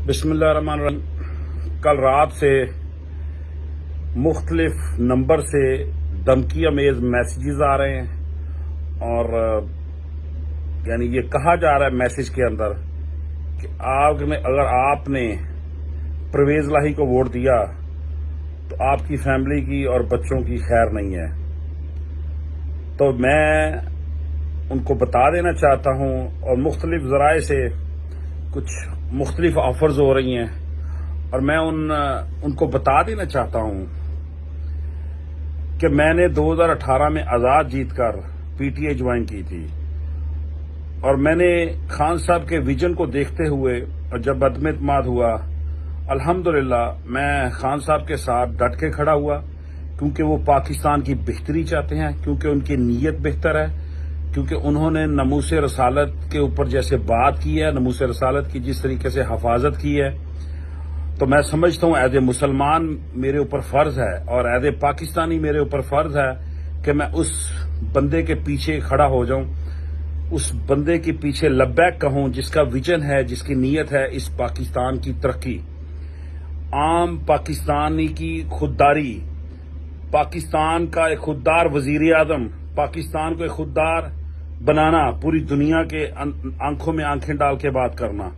बिस्मिल्लाहिर्रहमानिर्रहीम। कल रात से मुख्तलिफ नंबर से धमकी अमेज मैसेजेस आ रहे हैं और यानी ये कहा जा रहा है मैसेज के अंदर कि अगर आपने परवेज लाही को वोट दिया तो आपकी फैमिली की और बच्चों की खैर नहीं है। तो मैं उनको बता देना चाहता हूं और मुख्तलिफ ज़राए से कुछ मुख्तलिफ ऑफर्स हो रही हैं और मैं उनको बता देना चाहता हूं कि मैंने 2018 में आज़ाद जीतकर पीटीआई ज्वाइन की थी और मैंने खान साहब के विजन को देखते हुए और जब अदम-ए-इत्माद हुआ, अल्हम्दुलिल्लाह मैं खान साहब के साथ डट के खड़ा हुआ क्योंकि वो पाकिस्तान की बेहतरी चाहते हैं, क्योंकि उनकी नीयत बेहतर है, क्योंकि उन्होंने नमूसे रसालत के ऊपर जैसे बात की है, नमूसे रसालत की जिस तरीके से हिफाजत की है, तो मैं समझता हूं एज ए मुसलमान मेरे ऊपर फर्ज है और एज ए पाकिस्तानी मेरे ऊपर फर्ज है कि मैं उस बंदे के पीछे खड़ा हो जाऊं, उस बंदे के पीछे लब्बैक कहूं जिसका विजन है, जिसकी नीयत है इस पाकिस्तान की तरक्की, आम पाकिस्तानी की खुददारी, पाकिस्तान का एक खुददार वजीर आजम, पाकिस्तान को एक खुददार बनाना, पूरी दुनिया के आंखों में आंखें डाल के बात करना।